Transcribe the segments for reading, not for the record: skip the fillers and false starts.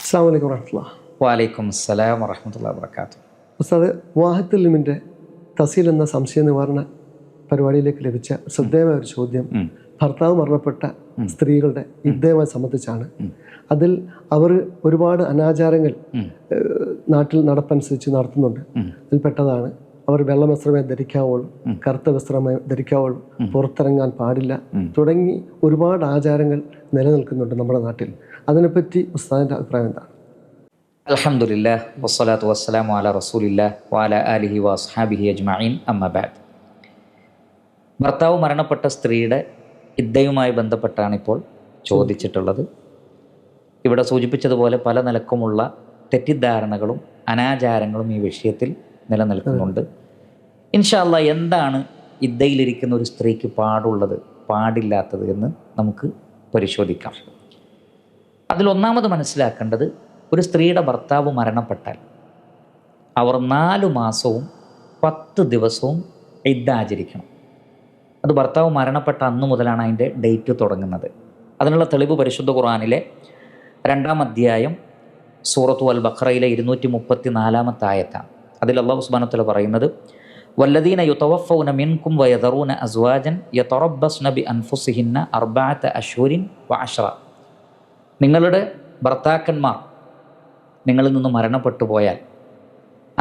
അസ്സലാമു അലൈക്കും വറഹ്മത്തുള്ളാഹി. വലൈക്കും അസ്സലാം വറഹ്മത്തുള്ളാഹി വബറകാതുഹു. ഉസ്താദ്, വാഹത്തുൽ ഇൽമിൻ്റെ തഫ്സീർ എന്ന സംശയ നിവാരണ പരിപാടിയിലേക്ക് ലഭിച്ച ശ്രദ്ധേയമായ ഒരു ചോദ്യം ഭർത്താവ് മരണപ്പെട്ട സ്ത്രീകളുടെ ഇദ്ദയെ സംബന്ധിച്ചാണ്. അതിൽ അവർ ഒരുപാട് അനാചാരങ്ങൾ നാട്ടിൽ നടപ്പനുസരിച്ച് നടത്തുന്നുണ്ട്. അതിൽപ്പെട്ടതാണ് അവർ വെള്ള വസ്ത്രമേ ധരിക്കാവുള്ളൂ, കറുത്ത വസ്ത്രമേ ധരിക്കാവുള്ളൂ, പുറത്തിറങ്ങാൻ പാടില്ല തുടങ്ങി ഒരുപാട് ആചാരങ്ങൾ നിലനിൽക്കുന്നുണ്ട് നമ്മുടെ നാട്ടിൽ. അതിനെപ്പറ്റി ഉസ്താദിൻ്റെ അഭിപ്രായം എന്താണ്? അൽഹംദുലില്ലാഹ് വസ്സലാത്തു വസ്സലാമു അലാ റസൂലില്ലാഹ് വഅലാ ആലിഹി വഅസ്ഹാബിഹി അജ്മഈൻ. അമ്മാ ബഅദ്. ഭർത്താവ് മരണപ്പെട്ട സ്ത്രീയുടെ ഇദ്ദയുമായി ബന്ധപ്പെട്ടാണ് ഇപ്പോൾ ചോദിച്ചിട്ടുള്ളത്. ഇവിടെ സൂചിപ്പിച്ചതുപോലെ പല നിലക്കുമുള്ള തെറ്റിദ്ധാരണകളും അനാചാരങ്ങളും ഈ വിഷയത്തിൽ നിലനിൽക്കുന്നുണ്ട്. ഇൻഷാ അല്ലാഹ് എന്താണ് ഇദ്ദയിലിരിക്കുന്ന ഒരു സ്ത്രീക്ക് പാടുള്ളത്, പാടില്ലാത്തത് എന്ന് നമുക്ക് പരിശോധിക്കാം. അതിലൊന്നാമത് മനസ്സിലാക്കേണ്ടത്, ഒരു സ്ത്രീയുടെ ഭർത്താവ് മരണപ്പെട്ടാൽ അവർ 4 മാസവും 10 ദിവസവും ഇദ്ദ ആചരിക്കണം. അത് ഭർത്താവ് മരണപ്പെട്ട അന്ന് മുതലാണ് അതിൻ്റെ ഡേറ്റ് തുടങ്ങുന്നത്. അതിനുള്ള തെളിവ് പരിശുദ്ധ ഖുർആനിലെ 2-ാം അധ്യായം സൂറത്തു അൽ ബഖറയിലെ 234-ാമത്തെ ആയത്താണ്. അതിൽ അല്ലാഹു സുബ്ഹാനഹു വ തആല പറയുന്നത്, വല്ലദീന യുതവഫൗന മിൻകും വയദറൂന അസ്വാജൻ യതറബ്ബസ്ന ബി അൻഫുസിഹിന്ന 4 അശ്ഹുരിൻ വഅശ്റ. നിങ്ങളുടെ ഭർത്താക്കന്മാർ നിങ്ങളിൽ നിന്ന് മരണപ്പെട്ടു പോയാൽ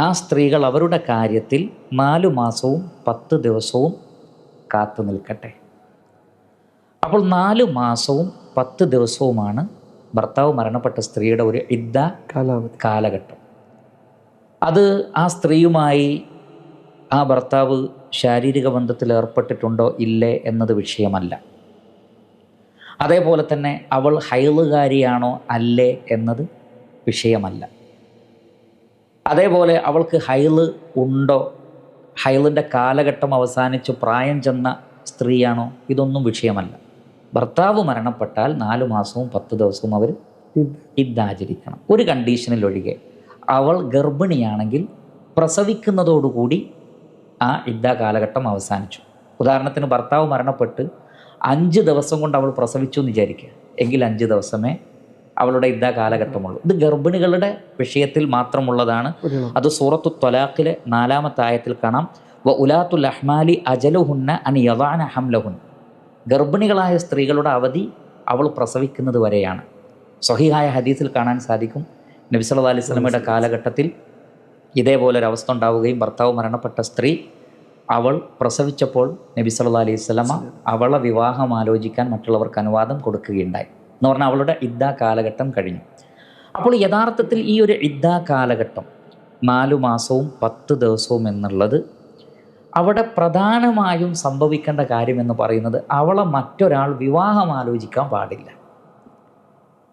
ആ സ്ത്രീകൾ അവരുടെ കാര്യത്തിൽ 4 മാസവും 10 ദിവസവും കാത്തു നിൽക്കട്ടെ. അപ്പോൾ 4 മാസവും 10 ദിവസവുമാണ് ഭർത്താവ് മരണപ്പെട്ട സ്ത്രീയുടെ ഒരു ഇദ്ദ കാലഘട്ടം. അത് ആ സ്ത്രീയുമായി ആ ഭർത്താവ് ശാരീരിക ബന്ധത്തിൽ ഏർപ്പെട്ടിട്ടുണ്ടോ ഇല്ലേ എന്നത് വിഷയമല്ല. അതേപോലെ തന്നെ അവൾ ഹൈളുകാരിയാണോ അല്ലേ എന്നത് വിഷയമല്ല. അതേപോലെ അവൾക്ക് ഹൈള് ഉണ്ടോ, ഹൈളിൻ്റെ കാലഘട്ടം അവസാനിച്ച് പ്രായം ചെന്ന സ്ത്രീയാണോ, ഇതൊന്നും വിഷയമല്ല. ഭർത്താവ് മരണപ്പെട്ടാൽ 4 മാസവും 10 ദിവസവും അവർ ഇദ്ദ ആചരിക്കണം. ഒരു കണ്ടീഷനിൽ ഒഴികെ, അവൾ ഗർഭിണിയാണെങ്കിൽ പ്രസവിക്കുന്നതോടുകൂടി ആ ഇദ്ദ കാലഘട്ടം അവസാനിച്ചു. ഉദാഹരണത്തിന് ഭർത്താവ് മരണപ്പെട്ട് 5 ദിവസം കൊണ്ട് അവൾ പ്രസവിച്ചു എന്ന് വിചാരിക്കുക, എങ്കിൽ 5 ദിവസമേ അവളുടെ ഇദ്ദ കാലഘട്ടമുള്ളൂ. ഇത് ഗർഭിണികളുടെ വിഷയത്തിൽ മാത്രമുള്ളതാണ്. അത് സൂറത്തു ത്വലാഖിലെ 4-ാമത്തെ ആയത്തിൽ കാണാം, വ ഉലാത്തുൽ അഹ്മാലി അജലുഹുന്ന അൻ യദഅന ഹംലഹുൻ. ഗർഭിണികളായ സ്ത്രീകളുടെ അവധി അവൾ പ്രസവിക്കുന്നത് വരെയാണ്. സ്വഹീഹായ ഹദീസിൽ കാണാൻ സാധിക്കും, നബി സല്ലല്ലാഹു അലൈഹി വസല്ലമയുടെ കാലഘട്ടത്തിൽ ഇതേപോലൊരവസ്ഥ ഉണ്ടാവുകയും ഭർത്താവ് മരണപ്പെട്ട സ്ത്രീ അവൾ പ്രസവിച്ചപ്പോൾ നബി സല്ലല്ലാഹു അലൈഹി വസല്ലമ അവളെ വിവാഹം ആലോചിക്കാൻ മറ്റുള്ളവർക്ക് അനുവാദം കൊടുക്കുകയുണ്ടായി. എന്ന് പറഞ്ഞാൽ അവളുടെ ഇദ്ദ കാലഘട്ടം കഴിഞ്ഞു. അപ്പോൾ യഥാർത്ഥത്തിൽ ഈ ഒരു ഇദ്ദ കാലഘട്ടം 4 മാസവും 10 ദിവസവും എന്നുള്ളത് അവിടെ പ്രധാനമായും സംഭവിക്കേണ്ട കാര്യമെന്ന് പറയുന്നത്, അവളെ മറ്റൊരാൾ വിവാഹം ആലോചിക്കാൻ പാടില്ല.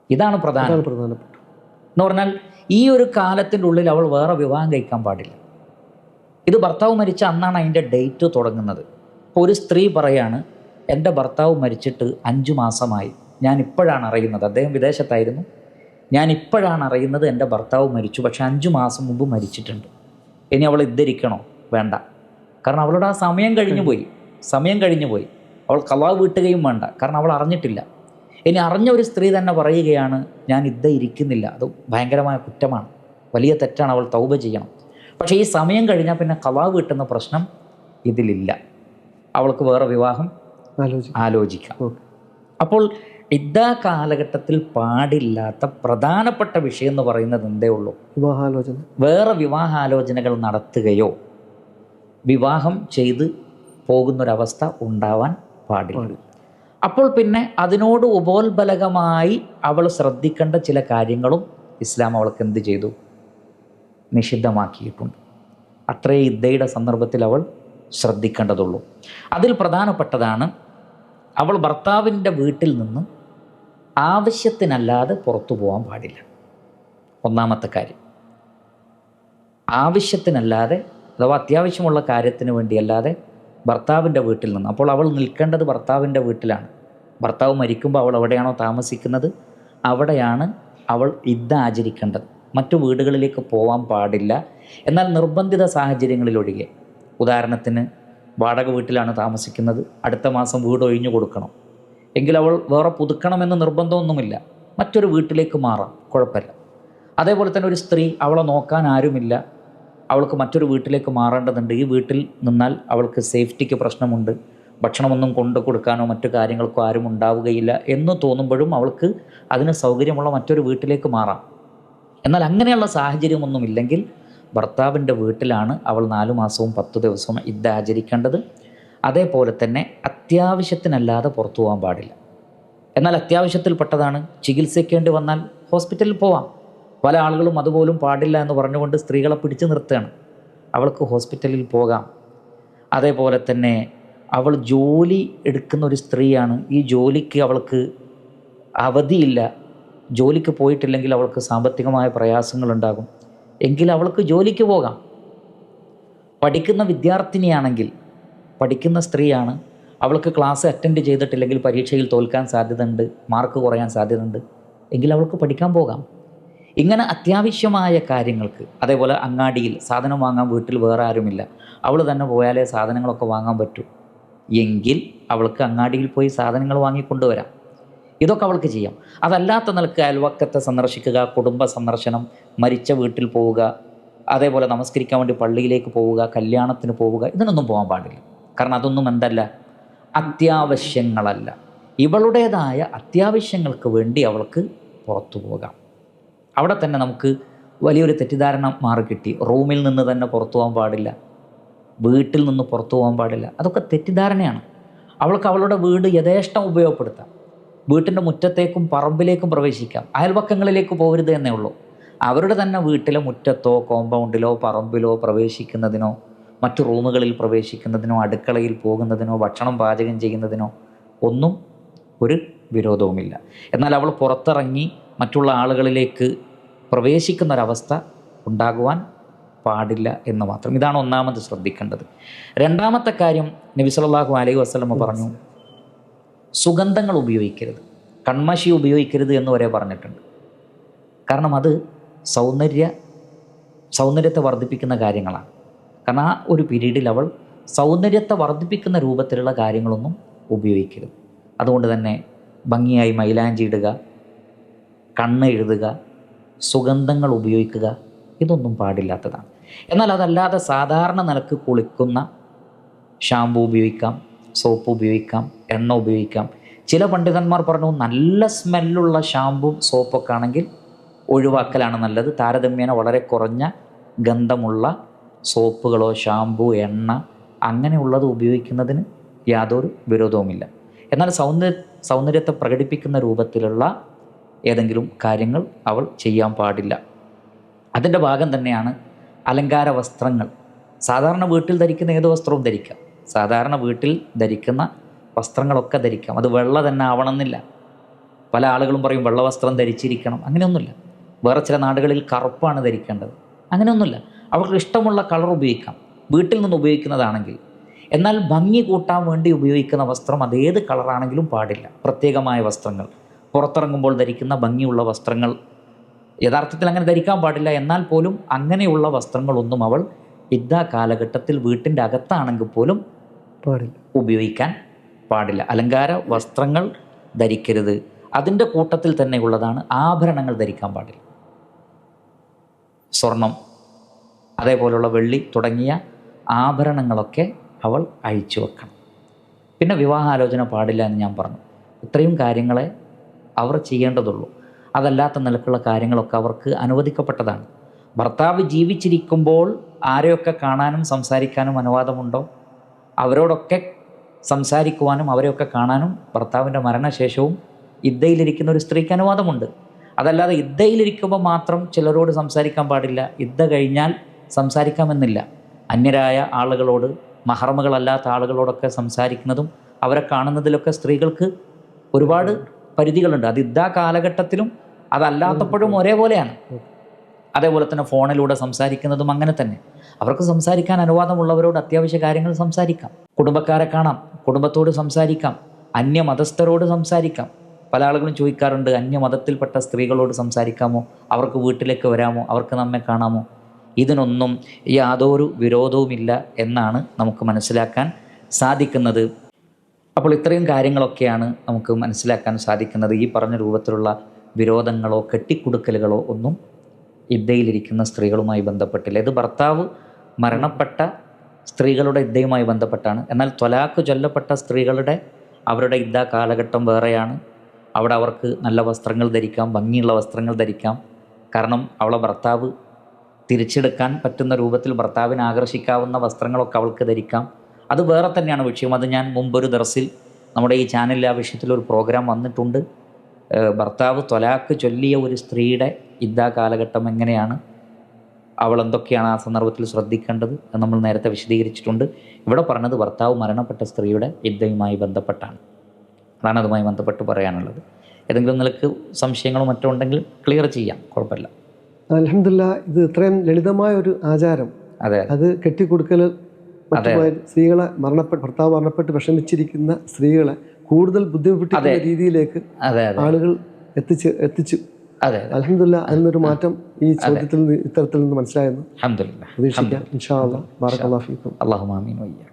ഇതാണ് പ്രധാനപ്പെട്ട എന്ന് പറഞ്ഞാൽ ഈ ഒരു കാലത്തിൻ്റെ ഉള്ളിൽ അവൾ വേറെ വിവാഹം കഴിക്കാൻ പാടില്ല. ഇത് ഭർത്താവ് മരിച്ച അന്നാണ് അതിൻ്റെ ഡേറ്റ് തുടങ്ങുന്നത്. ഇപ്പോൾ ഒരു സ്ത്രീ പറയാണ്, എൻ്റെ ഭർത്താവ് മരിച്ചിട്ട് 5 മാസമായി, ഞാൻ ഇപ്പോഴാണ് അറിയുന്നത്, അദ്ദേഹം വിദേശത്തായിരുന്നു, ഞാൻ ഇപ്പോഴാണ് അറിയുന്നത് എൻ്റെ ഭർത്താവ് മരിച്ചു, പക്ഷേ 5 മാസം മുമ്പ് മരിച്ചിട്ടുണ്ട്. ഇനി അവൾ ഇദ്ദരിക്കണോ? വേണ്ട. കാരണം അവളുടെ ആ സമയം കഴിഞ്ഞു പോയി. അവൾ ഖളാ വീട്ടുകയും വേണ്ട, കാരണം അവൾ അറിഞ്ഞിട്ടില്ല. ഇനി അറിഞ്ഞ ഒരു സ്ത്രീ തന്നെ പറയുകയാണ്, ഞാൻ ഇദ്ദ ഇരിക്കുന്നില്ല, അത് ഭയങ്കരമായ കുറ്റമാണ്, വലിയ തെറ്റാണ്, അവൾ തൗബ ചെയ്യണം. പക്ഷേ ഈ സമയം കഴിഞ്ഞാൽ പിന്നെ ഖളാ വീട്ടുന്ന പ്രശ്നം ഇതിലില്ല. അവൾക്ക് വേറെ വിവാഹം ആലോചിക്കാം. അപ്പോൾ ഇദ്ദ കാലഘട്ടത്തിൽ പാടില്ലാത്ത പ്രധാനപ്പെട്ട വിഷയം എന്ന് പറയുന്നത് എന്തേ ഉള്ളൂ? വിവാഹാലോചന. വേറെ വിവാഹാലോചനകൾ നടത്തുകയോ വിവാഹം ചെയ്ത് പോകുന്നൊരവസ്ഥ ഉണ്ടാവാൻ പാടില്ല. അപ്പോൾ പിന്നെ അതിനോട് ഉപോത്ബലകമായി അവൾ ശ്രദ്ധിക്കേണ്ട ചില കാര്യങ്ങളും ഇസ്ലാം അവൾക്ക് എന്ത് ചെയ്തു? നിഷിദ്ധമാക്കിയിട്ടുണ്ട്. അത്രേ ഇദ്ദയുടെ സന്ദർഭത്തിൽ അവൾ ശ്രദ്ധിക്കേണ്ടതുള്ളൂ. അതിൽ പ്രധാനപ്പെട്ടതാണ്, അവൾ ഭർത്താവിൻ്റെ വീട്ടിൽ നിന്ന് ആവശ്യത്തിനല്ലാതെ പുറത്തു പോകാൻ പാടില്ല. ഒന്നാമത്തെ കാര്യം, ആവശ്യത്തിനല്ലാതെ അഥവാ അത്യാവശ്യമുള്ള കാര്യത്തിന് വേണ്ടിയല്ലാതെ ഭർത്താവിൻ്റെ വീട്ടിൽ നിന്ന്. അപ്പോൾ അവൾ നിൽക്കേണ്ടത് ഭർത്താവിൻ്റെ വീട്ടിലാണ്. ഭർത്താവ് മരിക്കുമ്പോൾ അവൾ എവിടെയാണോ താമസിക്കുന്നത് അവിടെയാണ് അവൾ ഇദ്ദ ആചരിക്കേണ്ടത്. മറ്റു വീടുകളിലേക്ക് പോകാൻ പാടില്ല. എന്നാൽ നിർബന്ധിത സാഹചര്യങ്ങളിലൊഴികെ, ഉദാഹരണത്തിന് വാടക വീട്ടിലാണ് താമസിക്കുന്നത്, അടുത്ത മാസം വീട് ഒഴിഞ്ഞു കൊടുക്കണം, എങ്കിൽ അവൾ വേറെ പുതുക്കണമെന്ന് നിർബന്ധമൊന്നുമില്ല, മറ്റൊരു വീട്ടിലേക്ക് മാറാം, കുഴപ്പമില്ല. അതേപോലെ തന്നെ ഒരു സ്ത്രീ, അവളെ നോക്കാൻ ആരുമില്ല, അവൾക്ക് മറ്റൊരു വീട്ടിലേക്ക് മാറേണ്ടതുണ്ട്, ഈ വീട്ടിൽ നിന്നാൽ അവൾക്ക് സേഫ്റ്റിക്ക് പ്രശ്നമുണ്ട്, ഭക്ഷണമൊന്നും കൊണ്ടു കൊടുക്കാനോ മറ്റു കാര്യങ്ങൾക്കോ ആരും ഉണ്ടാവുകയില്ല എന്ന് തോന്നുമ്പോഴും അവൾക്ക് അതിന് സൗകര്യമുള്ള മറ്റൊരു വീട്ടിലേക്ക് മാറാം. എന്നാൽ അങ്ങനെയുള്ള സാഹചര്യമൊന്നുമില്ലെങ്കിൽ ഭർത്താവിൻ്റെ വീട്ടിലാണ് അവൾ 4 മാസവും 10 ദിവസവും ഇദ്ദ ആചരിക്കേണ്ടത്. അതേപോലെ തന്നെ അത്യാവശ്യത്തിനല്ലാതെ പുറത്തു പോകാൻ പാടില്ല. എന്നാൽ അത്യാവശ്യത്തിൽപ്പെട്ടതാണ്, ചികിത്സിക്കേണ്ടി വന്നാൽ ഹോസ്പിറ്റലിൽ പോവാം. പല ആളുകളും അതുപോലും പാടില്ല എന്ന് പറഞ്ഞുകൊണ്ട് സ്ത്രീകളെ പിടിച്ചു നിർത്തുകയാണ്. അവൾക്ക് ഹോസ്പിറ്റലിൽ പോകാം. അതേപോലെ തന്നെ അവൾ ജോലി എടുക്കുന്ന ഒരു സ്ത്രീയാണ്, ഈ ജോലിക്ക് അവൾക്ക് അവധിയില്ല, ജോലിക്ക് പോയിട്ടില്ലെങ്കിൽ അവൾക്ക് സാമ്പത്തികമായ പ്രയാസങ്ങളുണ്ടാകും, എങ്കിൽ അവൾക്ക് ജോലിക്ക് പോകാം. പഠിക്കുന്ന വിദ്യാർത്ഥിനിയാണെങ്കിൽ, പഠിക്കുന്ന സ്ത്രീയാണ്, അവൾക്ക് ക്ലാസ് അറ്റൻഡ് ചെയ്തിട്ടില്ലെങ്കിൽ പരീക്ഷയിൽ തോൽക്കാൻ സാധ്യതയുണ്ട്, മാർക്ക് കുറയാൻ സാധ്യതയുണ്ട്, എങ്കിൽ അവൾക്ക് പഠിക്കാൻ പോകാം. ഇങ്ങനെ അത്യാവശ്യമായ കാര്യങ്ങൾക്ക്, അതേപോലെ അങ്ങാടിയിൽ സാധനം വാങ്ങാൻ വീട്ടിൽ വേറെ ആരുമില്ല, അവൾ തന്നെ പോയാലേ സാധനങ്ങളൊക്കെ വാങ്ങാൻ പറ്റൂ, എങ്കിൽ അവൾക്ക് അങ്ങാടിയിൽ പോയി സാധനങ്ങൾ വാങ്ങിക്കൊണ്ടുവരാം. ഇതൊക്കെ അവൾക്ക് ചെയ്യാം. അതല്ലാത്ത നിലക്ക് അയൽവക്കത്തെ സന്ദർശിക്കുക, കുടുംബ സന്ദർശനം, മരിച്ച വീട്ടിൽ പോവുക, അതേപോലെ നമസ്കരിക്കാൻ വേണ്ടി പള്ളിയിലേക്ക് പോവുക, കല്യാണത്തിന് പോവുക, ഇതിനൊന്നും പോകാൻ പാടില്ല. കാരണം അതൊന്നും എന്തല്ല, അത്യാവശ്യങ്ങളല്ല. ഇവളുടേതായ അത്യാവശ്യങ്ങൾക്ക് വേണ്ടി അവൾക്ക് പുറത്തു പോകാം. അവിടെ തന്നെ നമുക്ക് വലിയൊരു തെറ്റിദ്ധാരണ മാറിക്കിട്ടി. റൂമിൽ നിന്ന് തന്നെ പുറത്തു പോകാൻ പാടില്ല, വീട്ടിൽ നിന്ന് പുറത്തു പോകാൻ പാടില്ല, അതൊക്കെ തെറ്റിദ്ധാരണയാണ്. അവൾക്ക് അവളുടെ വീട് യഥേഷ്ടം ഉപയോഗപ്പെടുത്താം. വീട്ടിൻ്റെ മുറ്റത്തേക്കും പറമ്പിലേക്കും പ്രവേശിക്കാം, അയൽവക്കങ്ങളിലേക്ക് പോകരുത് എന്നേ ഉള്ളൂ. അവരുടെ തന്നെ വീട്ടിലെ മുറ്റത്തോ കോമ്പൗണ്ടിലോ പറമ്പിലോ പ്രവേശിക്കുന്നതിനോ, മറ്റു റൂമുകളിൽ പ്രവേശിക്കുന്നതിനോ, അടുക്കളയിൽ പോകുന്നതിനോ, ഭക്ഷണം പാചകം ചെയ്യുന്നതിനോ ഒന്നും ഒരു വിരോധവുമില്ല. എന്നാൽ അവൾ പുറത്തിറങ്ങി മറ്റുള്ള ആളുകളിലേക്ക് പ്രവേശിക്കുന്നൊരവസ്ഥ ഉണ്ടാകുവാൻ പാടില്ല എന്ന് മാത്രം. ഇതാണ് ഒന്നാമത് ശ്രദ്ധിക്കേണ്ടത്. രണ്ടാമത്തെ കാര്യം, നബി സല്ലല്ലാഹു അലൈഹി വസല്ലം പറഞ്ഞു, സുഗന്ധങ്ങൾ ഉപയോഗിക്കരുത്, കൺമഷി ഉപയോഗിക്കരുത് എന്ന് വരെ പറഞ്ഞിട്ടുണ്ട്. കാരണം അത് സൗന്ദര്യത്തെ വർദ്ധിപ്പിക്കുന്ന കാര്യങ്ങളാണ്. കാരണം ആ ഒരു പീരീഡിൽ അവൾ സൗന്ദര്യത്തെ വർദ്ധിപ്പിക്കുന്ന രൂപത്തിലുള്ള കാര്യങ്ങളൊന്നും ഉപയോഗിക്കരുത്. അതുകൊണ്ട് തന്നെ ഭംഗിയായി മൈലാഞ്ചി ഇടുക, കണ്ണ് എഴുതുക, സുഗന്ധങ്ങൾ ഉപയോഗിക്കുക, ഇതൊന്നും പാടില്ലാത്തതാണ്. എന്നാൽ അതല്ലാതെ സാധാരണ നിലക്ക് കുളിക്കുന്ന ഷാമ്പു ഉപയോഗിക്കാം, സോപ്പ് ഉപയോഗിക്കാം, എണ്ണ ഉപയോഗിക്കാം. ചില പണ്ഡിതന്മാർ പറഞ്ഞു നല്ല സ്മെല്ലുള്ള ഷാമ്പും സോപ്പൊക്കെ ആണെങ്കിൽ ഒഴിവാക്കലാണ് നല്ലത്. താരതമ്യേന വളരെ കുറഞ്ഞ ഗന്ധമുള്ള സോപ്പുകളോ ഷാമ്പു, എണ്ണ അങ്ങനെയുള്ളത് ഉപയോഗിക്കുന്നതിന് യാതൊരു വിരോധവുമില്ല. എന്നാൽ സൗന്ദര്യത്തെ പ്രകടിപ്പിക്കുന്ന രൂപത്തിലുള്ള ഏതെങ്കിലും കാര്യങ്ങൾ അവൾ ചെയ്യാൻ പാടില്ല. അതിൻ്റെ ഭാഗം തന്നെയാണ് അലങ്കാര വസ്ത്രങ്ങൾ. സാധാരണ വീട്ടിൽ ധരിക്കുന്ന ഏത് വസ്ത്രവും ധരിക്കാം, സാധാരണ വീട്ടിൽ ധരിക്കുന്ന വസ്ത്രങ്ങളൊക്കെ ധരിക്കാം. അത് വെള്ള തന്നെ ആവണമെന്നില്ല. പല ആളുകളും പറയും വെള്ള വസ്ത്രം ധരിച്ചിരിക്കണം, അങ്ങനെയൊന്നുമില്ല. വേറെ ചില നാടുകളിൽ കറുപ്പാണ് ധരിക്കേണ്ടത്, അങ്ങനെയൊന്നുമില്ല. അവർക്ക് ഇഷ്ടമുള്ള കളർ ഉപയോഗിക്കാം വീട്ടിൽ നിന്ന് ഉപയോഗിക്കുന്നതാണെങ്കിൽ. എന്നാൽ ഭംഗി കൂട്ടാൻ വേണ്ടി ഉപയോഗിക്കുന്ന വസ്ത്രം അതേത് കളറാണെങ്കിലും പാടില്ല. പ്രത്യേകമായ വസ്ത്രങ്ങൾ, പുറത്തിറങ്ങുമ്പോൾ ധരിക്കുന്ന ഭംഗിയുള്ള വസ്ത്രങ്ങൾ യഥാർത്ഥത്തിൽ അങ്ങനെ ധരിക്കാൻ പാടില്ല. എന്നാൽ പോലും അങ്ങനെയുള്ള വസ്ത്രങ്ങളൊന്നും അവൾ ഇദ്ദ കാലഘട്ടത്തിൽ വീട്ടിൻ്റെ അകത്താണെങ്കിൽ പോലും പാടില്ല, ഉപയോഗിക്കാൻ പാടില്ല. അലങ്കാര വസ്ത്രങ്ങൾ ധരിക്കരുത്. അതിൻ്റെ കൂട്ടത്തിൽ തന്നെ ഉള്ളതാണ് ആഭരണങ്ങൾ ധരിക്കാൻ പാടില്ല. സ്വർണം, അതേപോലുള്ള വെള്ളി തുടങ്ങിയ ആഭരണങ്ങളൊക്കെ അവൾ അഴിച്ചു വെക്കണം. പിന്നെ വിവാഹാലോചന പാടില്ല എന്ന് ഞാൻ പറഞ്ഞു. ഇത്രയും കാര്യങ്ങളെ അവർ ചെയ്യേണ്ടതുള്ളൂ. അതല്ലാത്ത നിലക്കുള്ള കാര്യങ്ങളൊക്കെ അവർക്ക് അനുവദിക്കപ്പെട്ടതാണ്. ഭർത്താവ് ജീവിച്ചിരിക്കുമ്പോൾ ആരെയൊക്കെ കാണാനും സംസാരിക്കാനും അനുവാദമുണ്ടോ അവരോടൊക്കെ സംസാരിക്കുവാനും അവരെയൊക്കെ കാണാനും ഭർത്താവിൻ്റെ മരണശേഷവും ഇദ്ദയിലിരിക്കുന്ന ഒരു സ്ത്രീക്ക് അനുവാദമുണ്ട്. അതല്ലാതെ ഇദ്ദയിലിരിക്കുമ്പോൾ മാത്രം ചിലരോട് സംസാരിക്കാൻ പാടില്ല, ഇദ്ദ കഴിഞ്ഞാൽ സംസാരിക്കാമെന്നില്ല. അന്യരായ ആളുകളോട്, മഹറമുകളല്ലാത്ത ആളുകളോടൊക്കെ സംസാരിക്കുന്നതും അവരെ കാണുന്നതിലൊക്കെ സ്ത്രീകൾക്ക് ഒരുപാട് പരിധികളുണ്ട്. അത് ഇദ്ദ കാലഘട്ടത്തിലും അതല്ലാത്തപ്പോഴും ഒരേപോലെയാണ്. അതേപോലെ തന്നെ ഫോണിലൂടെ സംസാരിക്കുന്നതും അങ്ങനെ തന്നെ. അവർക്ക് സംസാരിക്കാൻ അനുവാദമുള്ളവരോട് അത്യാവശ്യ കാര്യങ്ങൾ സംസാരിക്കാം. കുടുംബക്കാരെ കാണാം, കുടുംബത്തോട് സംസാരിക്കാം, അന്യമതസ്ഥരോട് സംസാരിക്കാം. പല ആളുകളും ചോദിക്കാറുണ്ട്, അന്യമതത്തിൽപ്പെട്ട സ്ത്രീകളോട് സംസാരിക്കാമോ, അവർക്ക് വീട്ടിലേക്ക് വരാമോ, അവർക്ക് നമ്മെ കാണാമോ? ഇതിനൊന്നും യാതൊരു വിരോധവുമില്ല എന്നാണ് നമുക്ക് മനസ്സിലാക്കാൻ സാധിക്കുന്നത്. അപ്പോൾ ഇത്രയും കാര്യങ്ങളൊക്കെയാണ് നമുക്ക് മനസ്സിലാക്കാൻ സാധിക്കുന്നത്. ഈ പറഞ്ഞ രൂപത്തിലുള്ള വിരോധങ്ങളോ കെട്ടിക്കുടുക്കലുകളോ ഒന്നും ഇദ്ദയിലിരിക്കുന്ന സ്ത്രീകളുമായി ബന്ധപ്പെട്ടില്ല. ഇത് ഭർത്താവ് മരണപ്പെട്ട സ്ത്രീകളുടെ ഇദ്ദയുമായി ബന്ധപ്പെട്ടാണ്. എന്നാൽ ത്വലാഖ് ചൊല്ലപ്പെട്ട സ്ത്രീകളുടെ അവരുടെ ഇദ്ദ കാലഘട്ടം വേറെയാണ്. അവിടെ അവർക്ക് നല്ല വസ്ത്രങ്ങൾ ധരിക്കാം, ഭംഗിയുള്ള വസ്ത്രങ്ങൾ ധരിക്കാം. കാരണം അവളെ ഭർത്താവ് തിരിച്ചെടുക്കാൻ പറ്റുന്ന രൂപത്തിൽ ഭർത്താവിനെ ആകർഷിക്കാവുന്ന വസ്ത്രങ്ങളൊക്കെ അവൾക്ക് ധരിക്കാം. അത് വേറെ തന്നെയാണ് വിഷയം. അത് ഞാൻ മുമ്പൊരു ദർസിൽ നമ്മുടെ ഈ ചാനലിൽ ആ വിഷയത്തിലൊരു പ്രോഗ്രാം വന്നിട്ടുണ്ട്. ഭർത്താവ് ത്വലാഖ് ചൊല്ലിയ ഒരു സ്ത്രീയുടെ ഇദ്ദ കാലഘട്ടം എങ്ങനെയാണ്, അവൾ എന്തൊക്കെയാണ് ആ സന്ദർഭത്തിൽ ശ്രദ്ധിക്കേണ്ടത് എന്ന് നമ്മൾ നേരത്തെ വിശദീകരിച്ചിട്ടുണ്ട്. ഇവിടെ പറഞ്ഞത് ഭർത്താവ് മരണപ്പെട്ട സ്ത്രീയുടെ ഇദ്ദയുമായി ബന്ധപ്പെട്ടാണ്. അതാണ് അതുമായി ബന്ധപ്പെട്ട് പറയാനുള്ളത്. ഏതെങ്കിലും നിലക്ക് സംശയങ്ങളോ മറ്റോ ഉണ്ടെങ്കിൽ ക്ലിയർ ചെയ്യാം, കുഴപ്പമില്ല. അൽഹംദുലില്ലാ, ഇത് ഇത്രയും ലളിതമായ ഒരു ആചാരം. അതെ, അത് കെട്ടിക്കൊടുക്കൽ സ്ത്രീകളെ ഭർത്താവ് മരണപ്പെട്ട് വിഷമിച്ചിരിക്കുന്ന സ്ത്രീകളെ കൂടുതൽ ബുദ്ധിമുട്ടിക്കുന്ന രീതിയിലേക്ക് ആളുകൾ എത്തിച്ചു. അൽഹംദുലില്ലാ, അതിനൊരു മാറ്റം ഈ ചോദ്യത്തിൽ നിന്ന് ഇത്തരത്തിൽ നിന്ന് മനസ്സിലായെന്ന് പ്രതീക്ഷിക്കാം. ഇൻഷാ അല്ലാഹ്. ബാറകല്ലാഹു ഫീക്കും. അല്ലാഹുമ്മ ആമീൻ വയ്യ.